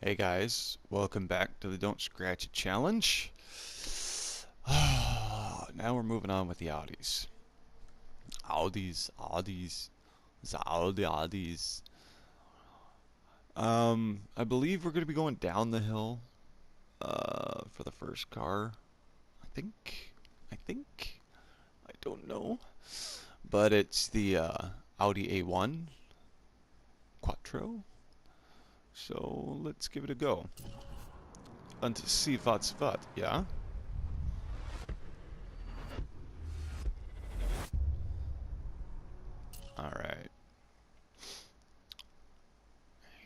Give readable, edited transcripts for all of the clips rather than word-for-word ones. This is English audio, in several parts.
Hey guys, welcome back to the Don't Scratch It challenge. Now we're moving on with the Audis. Audis. It's Audis. I believe we're going to be going down the hill for the first car. I think. I don't know. But it's the Audi A1 Quattro. So let's give it a go. And see what's what, yeah? Alright.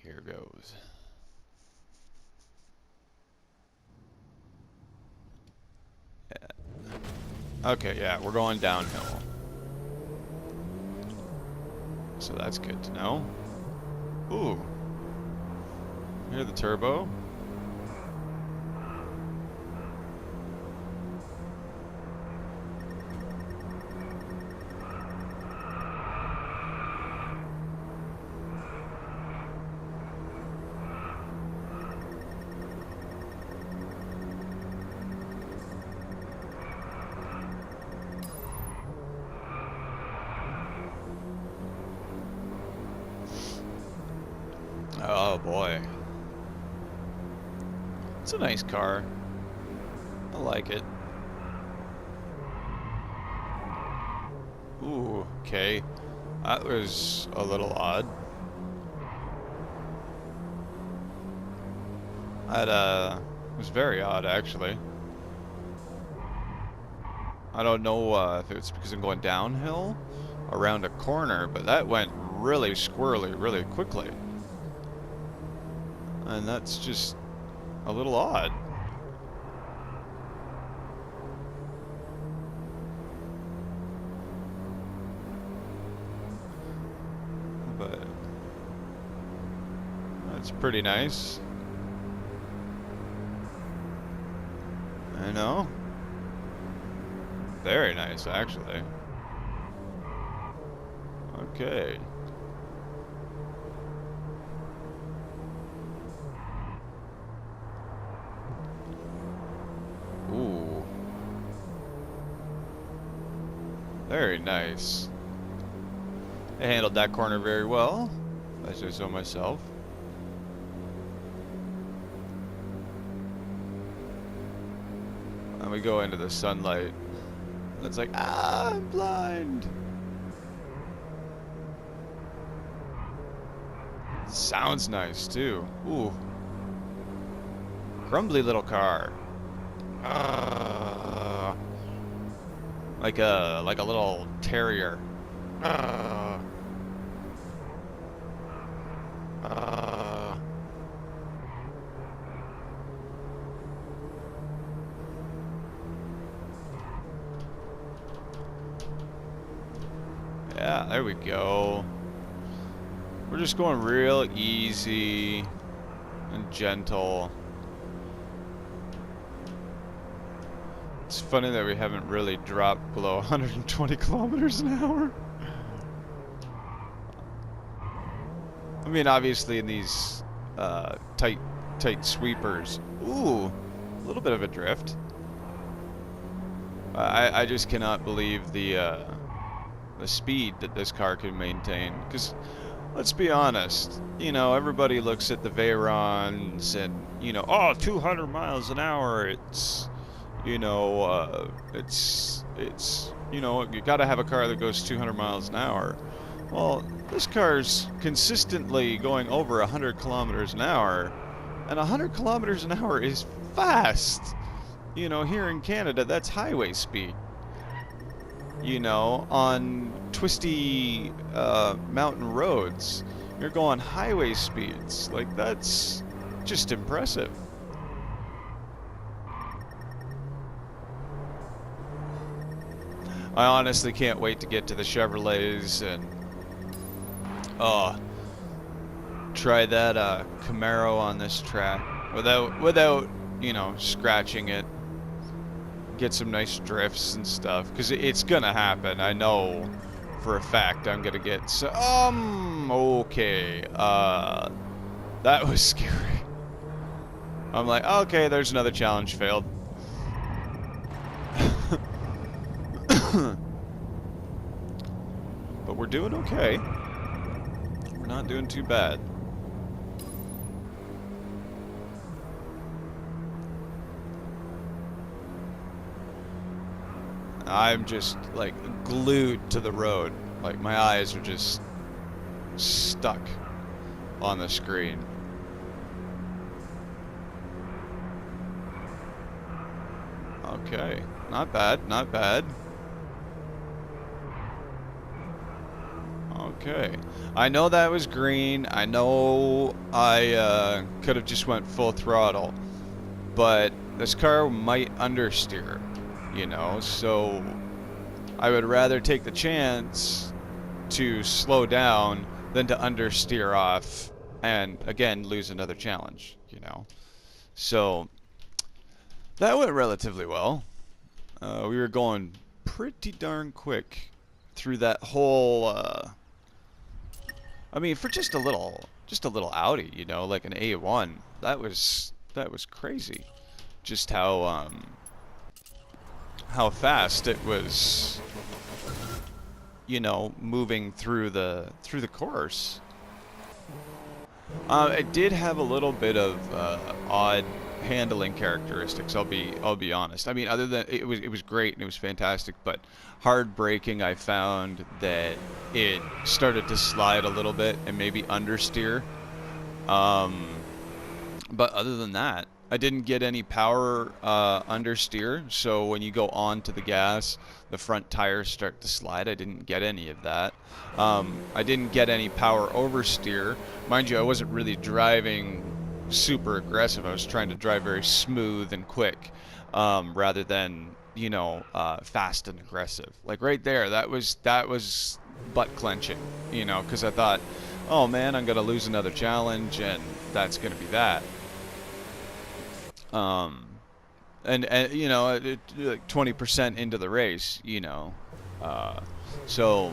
Here goes. Yeah. Okay, yeah, we're going downhill. So that's good to know. Ooh. Hear the turbo. Oh boy. It's a nice car. I like it. Ooh, okay. That was a little odd. That was very odd actually. I don't know if it's because I'm going downhill around a corner, but that went really squirrely really quickly. And that's just a little odd. But that's pretty nice. I know. Very nice, actually. Okay. Ooh. Very nice. I handled that corner very well, if I say so myself. And we go into the sunlight. And it's like, ah, I'm blind. Sounds nice too. Ooh. Crumbly little car. Like a little terrier. Yeah, there we go. We're just going real easy and gentle. It's funny that we haven't really dropped below 120 kilometers an hour. I mean, obviously in these tight sweepers. Ooh, a little bit of a drift. I just cannot believe the speed that this car can maintain. Because let's be honest, you know, everybody looks at the Veyrons and, you know, oh, 200 miles an hour. It's, you know, it's you know, you got to have a car that goes 200 miles an hour. Well, this car's consistently going over 100 kilometers an hour, and 100 kilometers an hour is fast. You know, here in Canada, that's highway speed. You know, on twisty mountain roads, you're going highway speeds. Like, that's just impressive. I honestly can't wait to get to the Chevrolets and try that Camaro on this track without you know, scratching it. Get some nice drifts and stuff, because it's gonna happen. I know for a fact I'm gonna get okay. That was scary. I'm like, okay, there's another challenge failed. But we're doing okay. We're not doing too bad. I'm just, like, glued to the road. Like, my eyes are just stuck on the screen. Okay, not bad, not bad. Okay, I know that was green. I know I could have just went full throttle, but this car might understeer, you know, so I would rather take the chance to slow down than to understeer off and again lose another challenge, you know. So that went relatively well. We were going pretty darn quick through that whole I mean, for just a little Audi, you know, like an A1, that was crazy. Just how fast it was, you know, moving through the course. It did have a little bit of odd handling characteristics. I'll be honest. I mean, other than it was great and it was fantastic, but hard braking, I found that it started to slide a little bit and maybe understeer. But other than that, I didn't get any power understeer. So when you go on to the gas, the front tires start to slide. I didn't get any of that. I didn't get any power oversteer. Mind you, I wasn't really driving super aggressive. I was trying to drive very smooth and quick, rather than, you know, fast and aggressive. Like right there, that was butt clenching, you know, because I thought, oh man, I'm gonna lose another challenge, and that's gonna be that. And you know, like 20% into the race, you know, so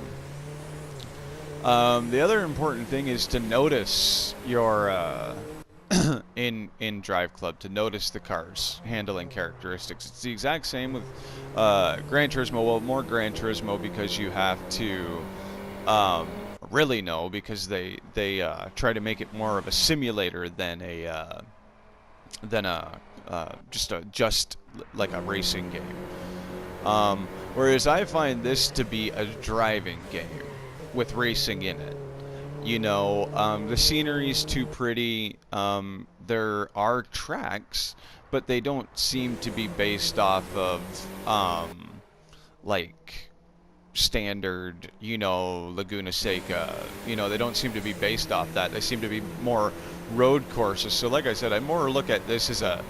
the other important thing is to notice your in Drive Club, to notice the car's handling characteristics. It's the exact same with Gran Turismo. Well, more Gran Turismo because you have to really know, because they try to make it more of a simulator than a just like a racing game. Whereas I find this to be a driving game with racing in it. You know, the scenery's too pretty. There are tracks, but they don't seem to be based off of like standard, you know, Laguna Seca. You know, they don't seem to be based off that. They seem to be more road courses. So like I said, I more look at this as a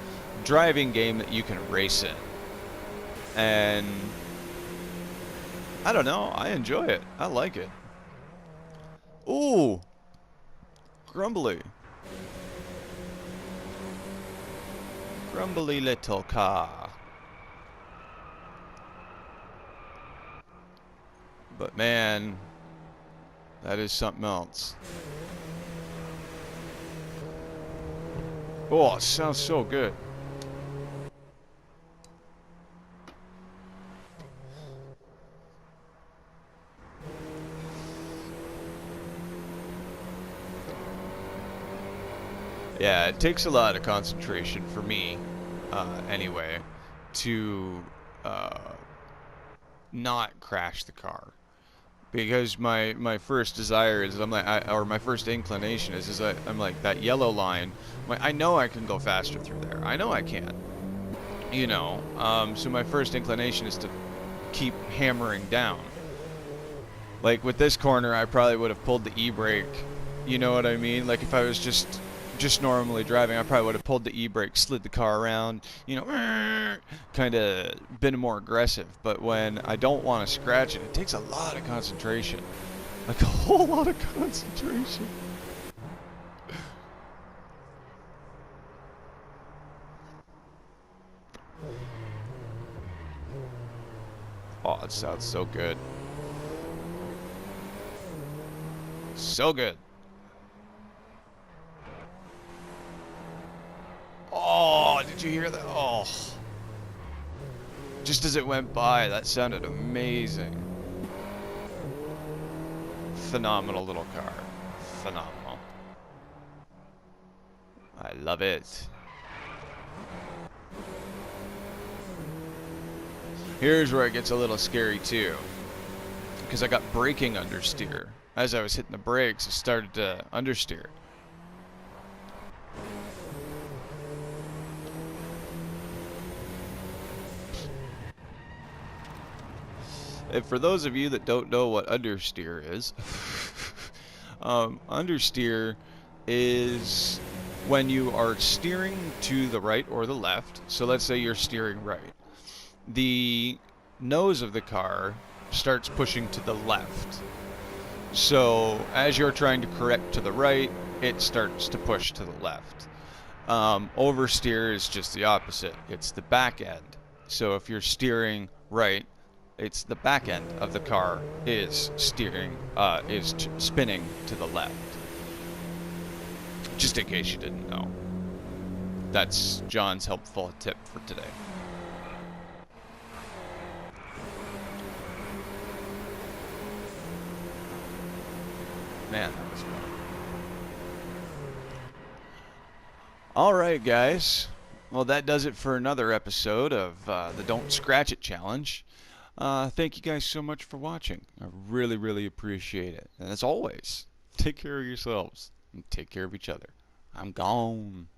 driving game that you can race in. And I don't know, I enjoy it. I like it. Ooh, grumbly. Grumbly little car. But man, that is something else. Oh, it sounds so good. Yeah, it takes a lot of concentration for me, anyway, to not crash the car. Because my first desire is, I'm like, or my first inclination is I'm like, that yellow line, I know I can go faster through there. I know I can. You know, so my first inclination is to keep hammering down. Like with this corner, I probably would have pulled the e-brake. You know what I mean? Like if I was just normally driving, I probably would have pulled the e-brake, slid the car around, you know, kind of been more aggressive. But when I don't want to scratch it, it takes a lot of concentration. Like a whole lot of concentration. Oh, it sounds so good. So good. Oh, Did you hear that? Oh. Just as it went by, that sounded amazing. Phenomenal little car. Phenomenal. I love it. Here's where it gets a little scary too, because I got braking understeer. As I was hitting the brakes, it started to understeer. And for those of you that don't know what understeer is, understeer is when you are steering to the right or the left. So let's say you're steering right. The nose of the car starts pushing to the left. So as you're trying to correct to the right, it starts to push to the left. Oversteer is just the opposite. It's the back end. So if you're steering right, it's the back end of the car is steering, spinning to the left. Just in case you didn't know. That's John's helpful tip for today. Man, that was fun. Alright, guys. Well, that does it for another episode of the Don't Scratch It Challenge. Thank you guys so much for watching. I really, really appreciate it. And as always, take care of yourselves and take care of each other. I'm gone.